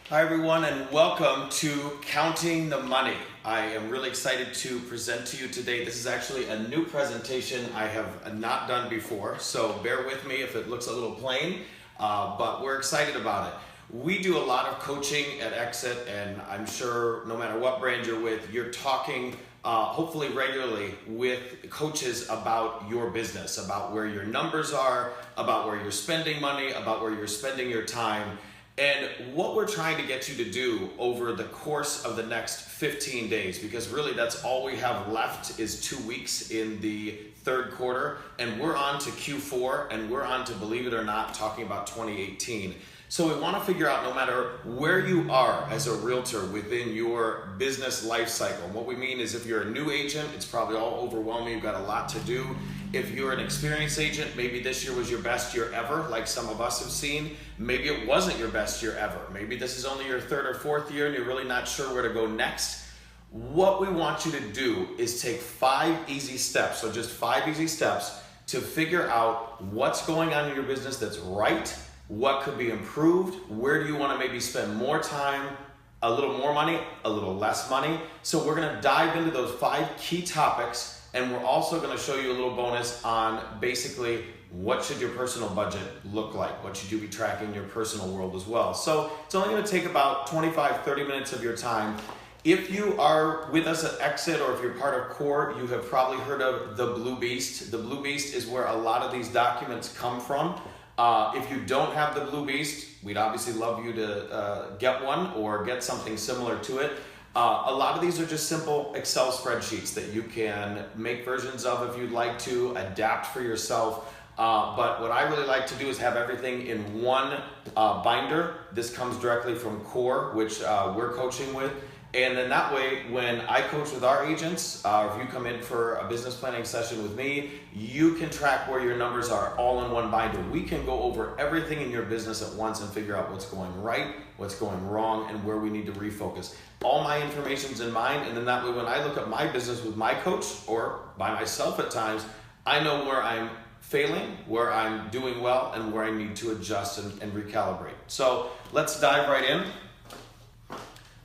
Hi everyone, and welcome to Counting the Money. I am really excited to present to you today. This is actually a new presentation I have not done before, so bear with me if it looks a little plain, but we're excited about it. We do a lot of coaching at Exit, and I'm sure no matter what brand you're with, you're talking hopefully regularly with coaches about your business, about where your numbers are, about where you're spending money, about where you're spending your time. And what we're trying to get you to do over the course of the next 15 days, because really that's all we have left is 2 weeks in the third quarter, and we're on to Q4, and we're on to, believe it or not, talking about 2018. So we want to figure out, no matter where you are as a realtor within your business life cycle. And what we mean is, if you're a new agent, it's probably all overwhelming, you've got a lot to do. If you're an experienced agent, maybe this year was your best year ever, like some of us have seen. Maybe it wasn't your best year ever. Maybe this is only your third or fourth year and you're really not sure where to go next. What we want you to do is take 5 easy steps, so just 5 easy steps to figure out what's going on in your business that's right, what could be improved, where do you want to maybe spend more time, a little more money, a little less money. So we're going to dive into those 5 key topics. And we're also going to show you a little bonus on basically what should your personal budget look like? What should you be tracking in your personal world as well? So it's only going to take about 25-30 minutes of your time. If you are with us at Exit, or if you're part of Core, you have probably heard of the Blue Beast. The Blue Beast is where a lot of these documents come from. If you don't have the Blue Beast, we'd obviously love you to get one or get something similar to it. A lot of these are just simple Excel spreadsheets that you can make versions of if you'd like to, adapt for yourself. But what I really like to do is have everything in one binder. This comes directly from Core, which we're coaching with. And then that way, when I coach with our agents, if you come in for a business planning session with me, you can track where your numbers are all in one binder. We can go over everything in your business at once and figure out what's going right, what's going wrong, and where we need to refocus. All my information's in mine, and then that way when I look at my business with my coach, or by myself at times, I know where I'm failing, where I'm doing well, and where I need to adjust and recalibrate. So let's dive right in.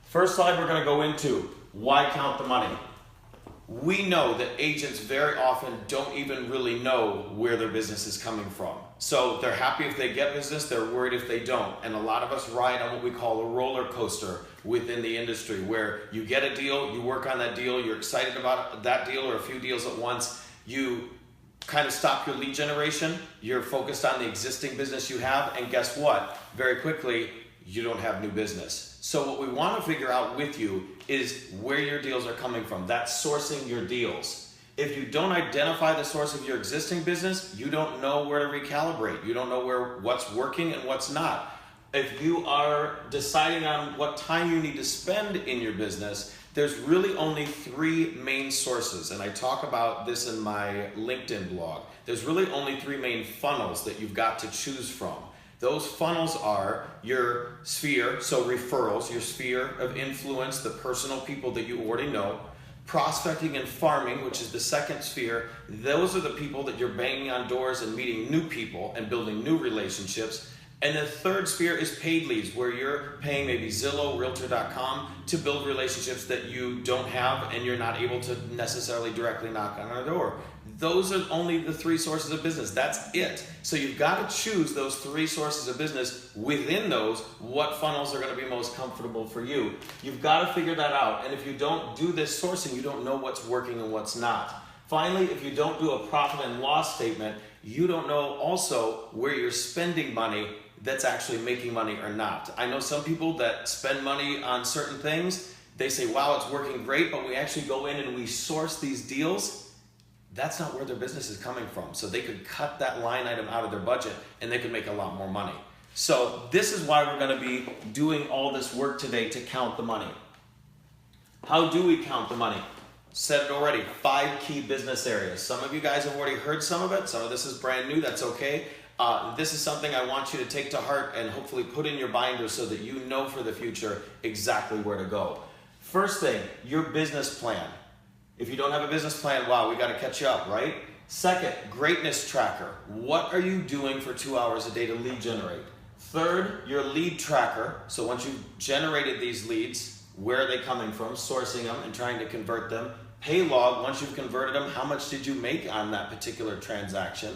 First slide we're going to go into, why count the money? We know that agents very often don't even really know where their business is coming from. So they're happy if they get business, they're worried if they don't. And a lot of us ride on what we call a roller coaster within the industry, where you get a deal, you work on that deal, you're excited about that deal or a few deals at once, you kind of stop your lead generation, you're focused on the existing business you have, and guess what? Very quickly, you don't have new business. So what we want to figure out with you is where your deals are coming from. That's sourcing your deals. If you don't identify the source of your existing business, you don't know where to recalibrate. You don't know what's working and what's not. If you are deciding on what time you need to spend in your business, there's really only 3 main sources, and I talk about this in my LinkedIn blog. There's really only 3 main funnels that you've got to choose from. Those funnels are your sphere, so referrals, your sphere of influence, the personal people that you already know. Prospecting and farming, which is the second sphere, those are the people that you're banging on doors and meeting new people and building new relationships. And the third sphere is paid leads, where you're paying maybe Zillow, Realtor.com to build relationships that you don't have and you're not able to necessarily directly knock on our door. Those are only the 3 sources of business. That's it. So you've got to choose those 3 sources of business. Within those, what funnels are going to be most comfortable for you? You've got to figure that out. And if you don't do this sourcing, you don't know what's working and what's not. Finally, if you don't do a profit and loss statement, you don't know also where you're spending money that's actually making money or not. I know some people that spend money on certain things. They say, wow, it's working great, but we actually go in and we source these deals. That's not where their business is coming from. So they could cut that line item out of their budget and they could make a lot more money. So this is why we're going to be doing all this work today to count the money. How do we count the money? Said it already, 5 key business areas. Some of you guys have already heard some of it. Some of this is brand new, that's okay. This is something I want you to take to heart and hopefully put in your binder so that you know for the future exactly where to go. First thing, your business plan. If you don't have a business plan, wow, we got to catch you up, right? Second, greatness tracker. What are you doing for 2 hours a day to lead generate? Third, your lead tracker. So once you've generated these leads, where are they coming from? Sourcing them and trying to convert them. Pay log, once you've converted them, how much did you make on that particular transaction?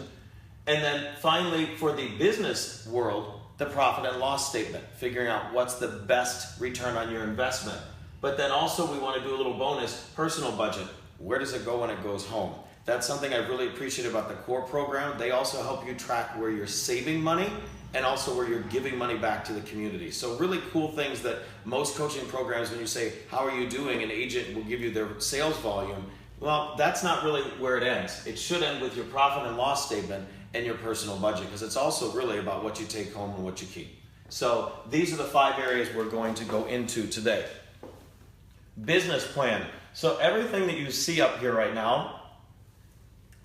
And then finally, for the business world, the profit and loss statement, figuring out what's the best return on your investment. But then also we want to do a little bonus, personal budget. Where does it go when it goes home? That's something I really appreciate about the core program. They also help you track where you're saving money and also where you're giving money back to the community. So really cool things that most coaching programs, when you say, how are you doing? An agent will give you their sales volume. Well, that's not really where it ends. It should end with your profit and loss statement and your personal budget, because it's also really about what you take home and what you keep. So these are the 5 areas we're going to go into today. Business plan. So everything that you see up here right now,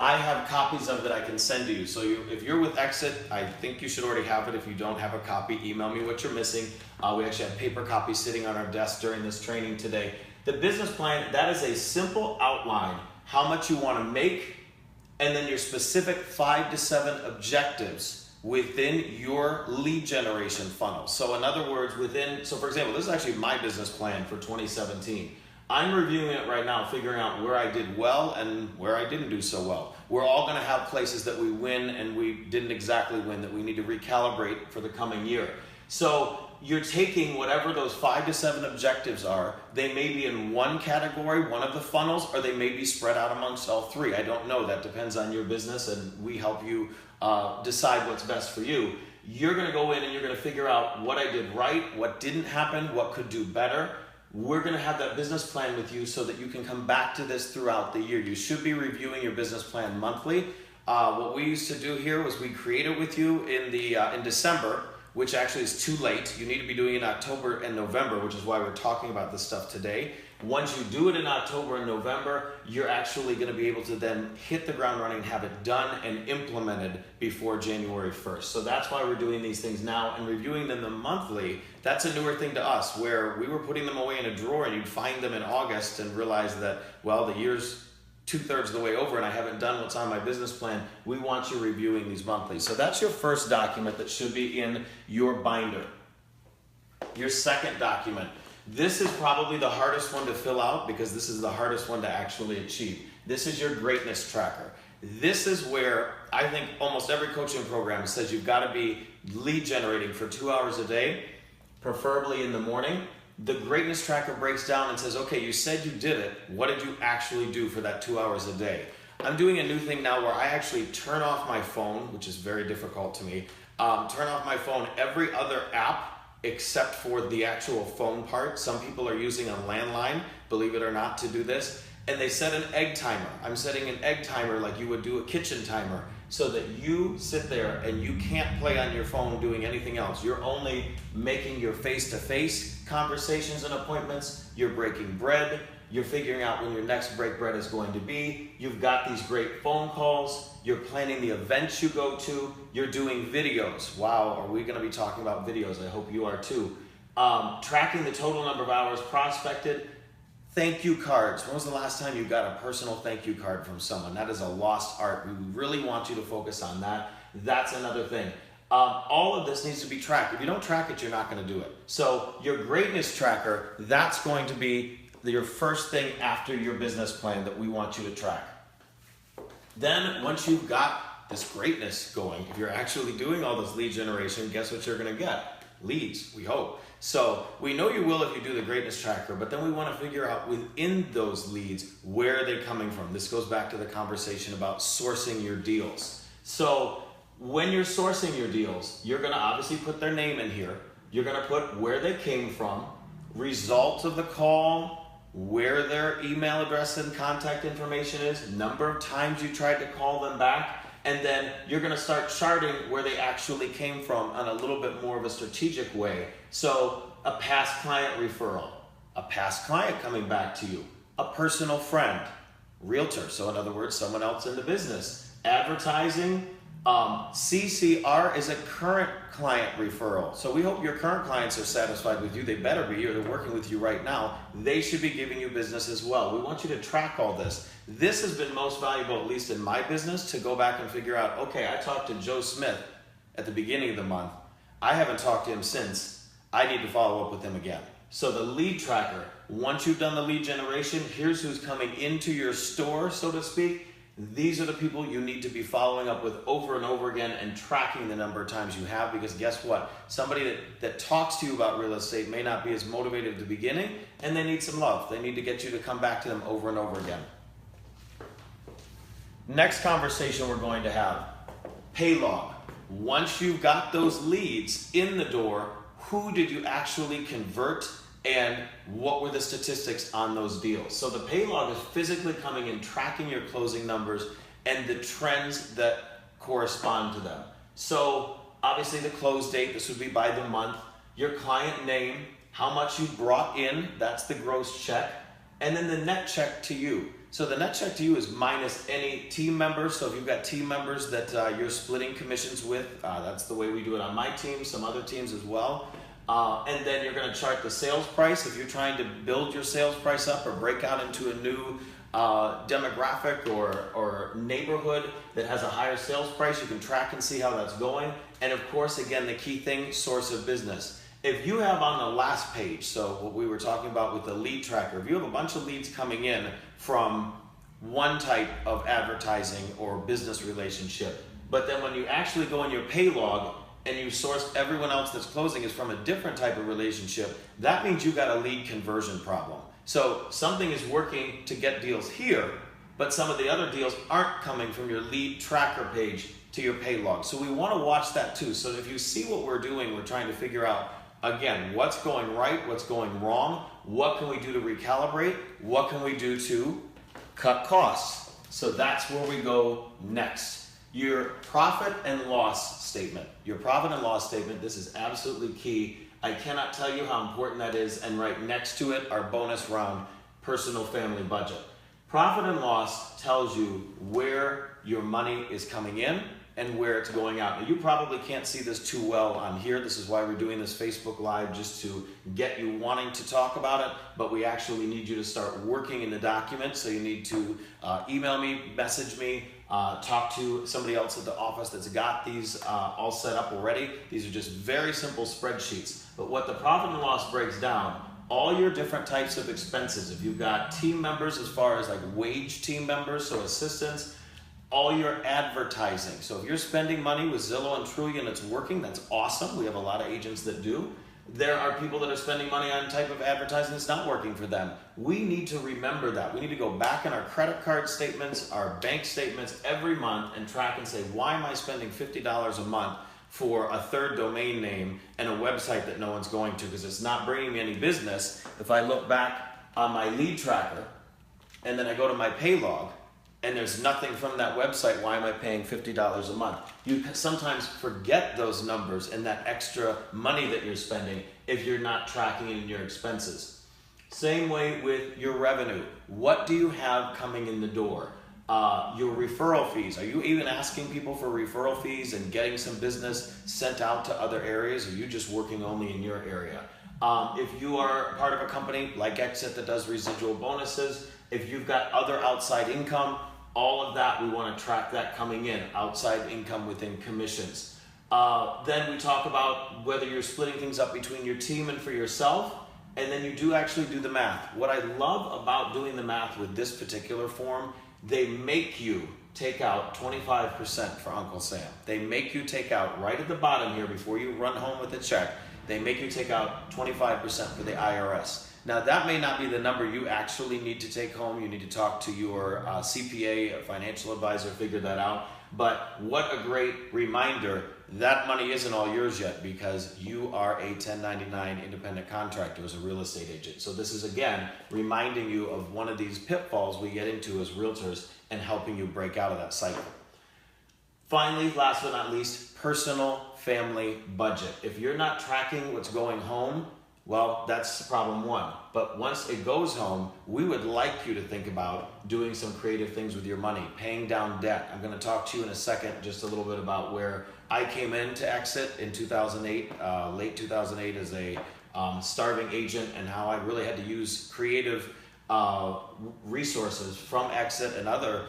I have copies of that I can send to you. So if you're with Exit, I think you should already have it. If you don't have a copy, email me what you're missing. We actually have paper copies sitting on our desk during this training today. The business plan, that is a simple outline, how much you want to make, and then your specific 5 to 7 objectives within your lead generation funnel. So in other words, so for example, this is actually my business plan for 2017. I'm reviewing it right now, figuring out where I did well and where I didn't do so well. We're all going to have places that we win and we didn't exactly win that we need to recalibrate for the coming year. So you're taking whatever those 5 to 7 objectives are. They may be in one category, one of the funnels, or they may be spread out amongst all 3. I don't know. That depends on your business, and we help you decide what's best for you. You're going to go in and you're going to figure out what I did right, what didn't happen, what could do better. We're going to have that business plan with you so that you can come back to this throughout the year. You should be reviewing your business plan monthly. What we used to do here was we create it with you in December, which actually is too late. You need to be doing it in October and November, which is why we're talking about this stuff today. Once you do it in October and November, you're actually going to be able to then hit the ground running and have it done and implemented before January 1st. So that's why we're doing these things now and reviewing them monthly. That's a newer thing to us, where we were putting them away in a drawer and you'd find them in August and realize that, well, the year's 2/3 of the way over and I haven't done what's on my business plan. We want you reviewing these monthly. So that's your first document that should be in your binder. Your second document. This is probably the hardest one to fill out because this is the hardest one to actually achieve. This is your greatness tracker. This is where I think almost every coaching program says you've got to be lead generating for 2 hours a day, preferably in the morning. The greatness tracker breaks down and says, okay, you said you did it. What did you actually do for that 2 hours a day? I'm doing a new thing now where I actually turn off my phone, which is very difficult to me. Turn off my phone, every other app except for the actual phone part. Some people are using a landline, believe it or not, to do this. And they set an egg timer. I'm setting an egg timer like you would do a kitchen timer so that you sit there and you can't play on your phone doing anything else. You're only making your face-to-face conversations and appointments. You're breaking bread. You're figuring out when your next break bread is going to be. You've got these great phone calls. You're planning the events you go to. You're doing videos. Wow, are we going to be talking about videos? I hope you are too. Tracking the total number of hours prospected. Thank you cards. When was the last time you got a personal thank you card from someone? That is a lost art. We really want you to focus on that. That's another thing. All of this needs to be tracked. If you don't track it, you're not going to do it. So your greatness tracker, that's going to be your first thing after your business plan that we want you to track. Then once you've got this greatness going, if you're actually doing all this lead generation, guess what you're going to get? Leads, we hope. So we know you will if you do the greatness tracker, but then we want to figure out within those leads, where are they coming from? This goes back to the conversation about sourcing your deals. So when you're sourcing your deals, you're going to obviously put their name in here. You're going to put where they came from, result of the call, where their email address and contact information is, number of times you tried to call them back, and then you're going to start charting where they actually came from on a little bit more of a strategic way. So a past client referral, a past client coming back to you, a personal friend, realtor, so in other words, someone else in the business, advertising. CCR is a current client referral. So we hope your current clients are satisfied with you. They better be, or they're working with you right now. They should be giving you business as well. We want you to track all this. This has been most valuable, at least in my business, to go back and figure out, okay, I talked to Joe Smith at the beginning of the month. I haven't talked to him since. I need to follow up with him again. So the lead tracker, once you've done the lead generation, here's who's coming into your store, so to speak. These are the people you need to be following up with over and over again and tracking the number of times you have, because guess what? Somebody that talks to you about real estate may not be as motivated at the beginning, and they need some love. They need to get you to come back to them over and over again. Next conversation we're going to have, pay log. Once you've got those leads in the door, who did you actually convert and what were the statistics on those deals? So the pay log is physically coming in, tracking your closing numbers and the trends that correspond to them. So obviously the close date, this would be by the month, your client name, how much you brought in, that's the gross check, and then the net check to you. So the net check to you is minus any team members. So if you've got team members that you're splitting commissions with, that's the way we do it on my team, some other teams as well. And then you're going to chart the sales price. If you're trying to build your sales price up or break out into a new demographic or neighborhood that has a higher sales price, you can track and see how that's going. And of course, again, the key thing, source of business. If you have on the last page, so what we were talking about with the lead tracker, if you have a bunch of leads coming in from one type of advertising or business relationship, but then when you actually go in your pay log and you source everyone else that's closing is from a different type of relationship, that means you got a lead conversion problem. So something is working to get deals here, but some of the other deals aren't coming from your lead tracker page to your pay log. So we want to watch that too. So if you see what we're doing, we're trying to figure out, again, what's going right, what's going wrong, what can we do to recalibrate, what can we do to cut costs. So that's where we go next. Your profit and loss statement. Your profit and loss statement, this is absolutely key. I cannot tell you how important that is, and right next to it, our bonus round, personal family budget. Profit and loss tells you where your money is coming in and where it's going out. Now, you probably can't see this too well on here. This is why we're doing this Facebook Live, just to get you wanting to talk about it, but we actually need you to start working in the document. So you need to email me, message me, talk to somebody else at the office that's got these all set up already. These are just very simple spreadsheets. But what the profit and loss breaks down, all your different types of expenses. If you've got team members as far as like wage team members, so assistants, all your advertising. So if you're spending money with Zillow and Trulia and it's working, that's awesome. We have a lot of agents that do. There are people that are spending money on type of advertising that's not working for them. We need to remember that. We need to go back in our credit card statements, our bank statements every month and track and say, why am I spending $50 a month for a third domain name and a website that no one's going to because it's not bringing me any business? If I look back on my lead tracker and then I go to my pay log, and there's nothing from that website, why am I paying $50 a month? You sometimes forget those numbers and that extra money that you're spending if you're not tracking it in your expenses. Same way with your revenue. What do you have coming in the door? Your referral fees. Are you even asking people for referral fees and getting some business sent out to other areas? Or are you just working only in your area? If you are part of a company like Exit that does residual bonuses, if you've got other outside income, all of that, we want to track that coming in, outside income within commissions. Then we talk about whether you're splitting things up between your team and for yourself, and then you do actually do the math. What I love about doing the math with this particular form, they make you take out 25% for Uncle Sam. They make you take out right at the bottom here before you run home with a check, they make you take out 25% for the IRS. Now that may not be the number you actually need to take home. You need to talk to your CPA, a financial advisor, figure that out. But what a great reminder, that money isn't all yours yet because you are a 1099 independent contractor as a real estate agent. So this is again reminding you of one of these pitfalls we get into as realtors and helping you break out of that cycle. Finally, last but not least, personal family budget. If you're not tracking what's going home, well, that's problem one. But once it goes home, we would like you to think about doing some creative things with your money, paying down debt. I'm going to talk to you in a second just a little bit about where I came into Exit in 2008, late 2008 as a starving agent, and how I really had to use creative resources from Exit and other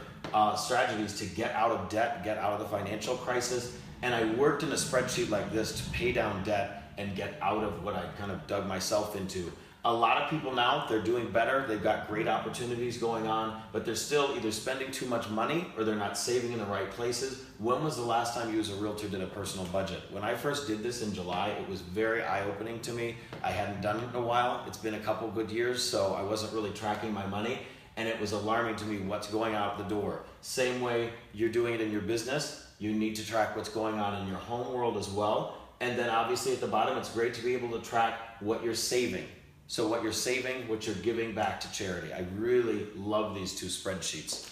strategies to get out of debt, get out of the financial crisis. And I worked in a spreadsheet like this to pay down debt and get out of what I kind of dug myself into. A lot of people now, they're doing better, they've got great opportunities going on, but they're still either spending too much money or they're not saving in the right places. When was the last time you as a realtor did a personal budget? When I first did this in July, it was very eye-opening to me. I hadn't done it in a while. It's been a couple good years, so I wasn't really tracking my money, and it was alarming to me what's going out the door. Same way you're doing it in your business, you need to track what's going on in your home world as well. And then obviously at the bottom, it's great to be able to track what you're saving. So what you're saving, what you're giving back to charity. I really love these two spreadsheets.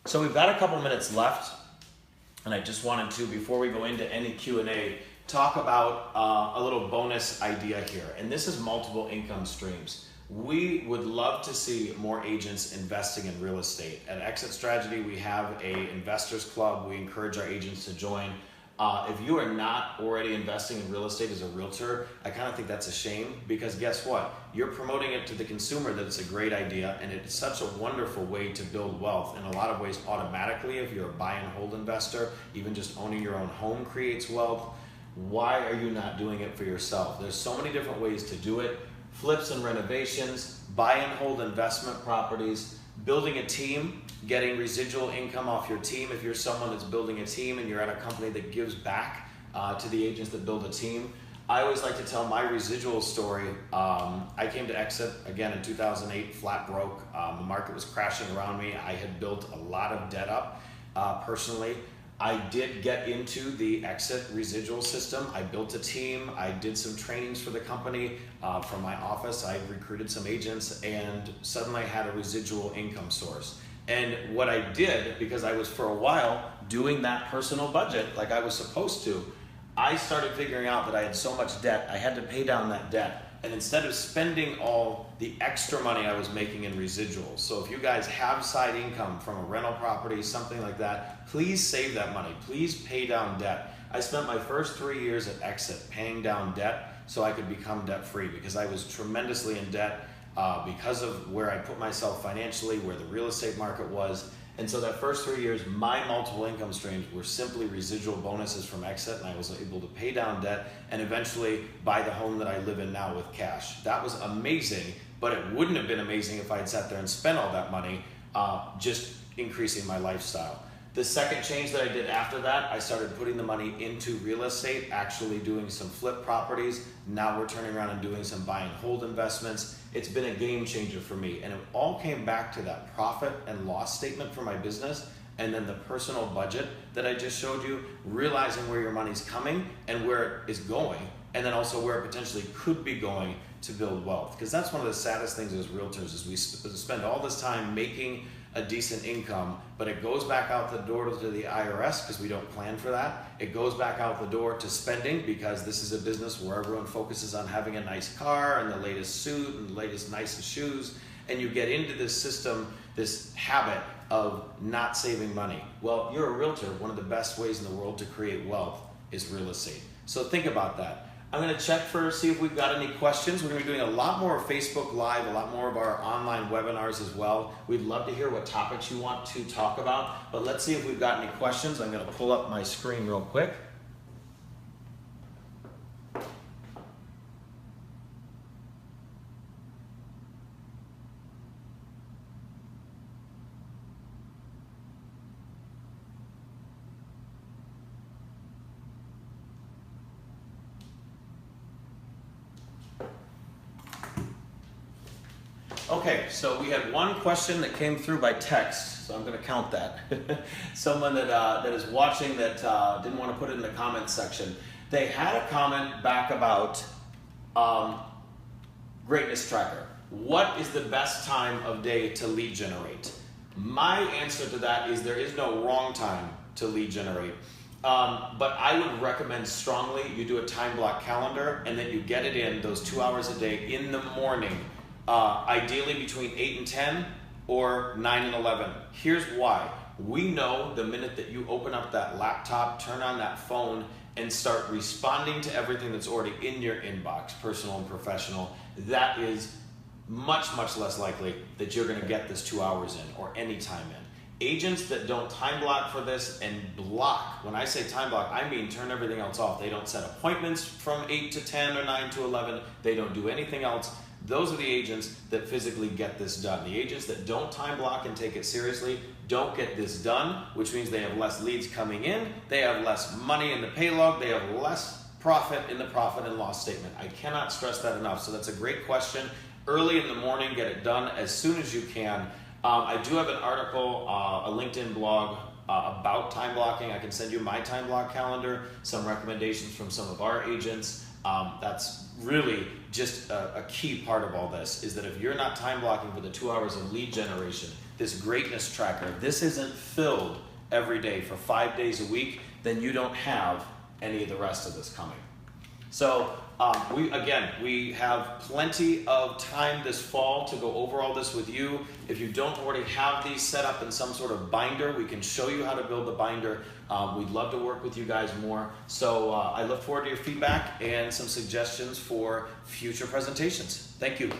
So we've got a couple minutes left, and I just wanted to, before we go into any Q&A, talk about a little bonus idea here. And this is multiple income streams. We would love to see more agents investing in real estate. At Exit Strategy, we have an investors club. We encourage our agents to join. If you are not already investing in real estate as a realtor, I kind of think that's a shame, because guess what? You're promoting it to the consumer that it's a great idea, and it's such a wonderful way to build wealth. In a lot of ways, automatically, if you're a buy and hold investor, even just owning your own home creates wealth. Why are you not doing it for yourself? There's so many different ways to do it. Flips and renovations, buy and hold investment properties, building a team, getting residual income off your team. If you're someone that's building a team and you're at a company that gives back to the agents that build a team. I always like to tell my residual story. I came to Exit, again, in 2008, flat broke. The market was crashing around me. I had built a lot of debt up personally. I did get into the Exit residual system. I built a team. I did some trainings for the company from my office. I recruited some agents, and suddenly I had a residual income source. And what I did, because I was for a while doing that personal budget like I was supposed to, I started figuring out that I had so much debt, I had to pay down that debt. And instead of spending all the extra money I was making in residuals, so if you guys have side income from a rental property, something like that, please save that money. Please pay down debt. I spent my first 3 years at Exit paying down debt so I could become debt free, because I was tremendously in debt because of where I put myself financially, where the real estate market was. And so that first 3 years, my multiple income streams were simply residual bonuses from Exit, and I was able to pay down debt and eventually buy the home that I live in now with cash. That was amazing, but it wouldn't have been amazing if I had sat there and spent all that money just increasing my lifestyle. The second change that I did after that, I started putting the money into real estate, actually doing some flip properties. Now we're turning around and doing some buy and hold investments. It's been a game changer for me. And it all came back to that profit and loss statement for my business, and then the personal budget that I just showed you, realizing where your money's coming and where it is going, and then also where it potentially could be going to build wealth. Because that's one of the saddest things as realtors, is we spend all this time making a decent income, but it goes back out the door to the IRS because we don't plan for that. It goes back out the door to spending, because this is a business where everyone focuses on having a nice car and the latest suit and the latest nicest shoes, and you get into this system, this habit of not saving money. Well, you're a realtor. One of the best ways in the world to create wealth is real estate. So think about that. I'm going to check see if we've got any questions. We're going to be doing a lot more Facebook Live, a lot more of our online webinars as well. We'd love to hear what topics you want to talk about, but let's see if we've got any questions. I'm going to pull up my screen real quick. Okay, so we had one question that came through by text, so I'm going to count that. Someone that is watching that didn't want to put it in the comment section. They had a comment back about Greatness Tracker. What is the best time of day to lead generate? My answer to that is there is no wrong time to lead generate. But I would recommend strongly you do a time block calendar, and that you get it in those 2 hours a day in the morning. Ideally between 8 and 10 or 9 and 11. Here's why. We know the minute that you open up that laptop, turn on that phone, and start responding to everything that's already in your inbox, personal and professional, that is much, much less likely that you're going to get this 2 hours in or any time in. Agents that don't time block for this and block, when I say time block, I mean turn everything else off. They don't set appointments from 8 to 10 or 9 to 11. They don't do anything else. Those are the agents that physically get this done. The agents that don't time block and take it seriously don't get this done, which means they have less leads coming in, they have less money in the pay log, they have less profit in the profit and loss statement. I cannot stress that enough. So that's a great question. Early in the morning, get it done as soon as you can. I do have an article, a LinkedIn blog about time blocking. I can send you my time block calendar, some recommendations from some of our agents. That's really just a key part of all this, is that if you're not time blocking for the 2 hours of lead generation, this greatness tracker, this isn't filled every day for 5 days a week, then you don't have any of the rest of this coming. So we have plenty of time this fall to go over all this with you. If you don't already have these set up in some sort of binder, we can show you how to build the binder. We'd love to work with you guys more. So I look forward to your feedback and some suggestions for future presentations. Thank you.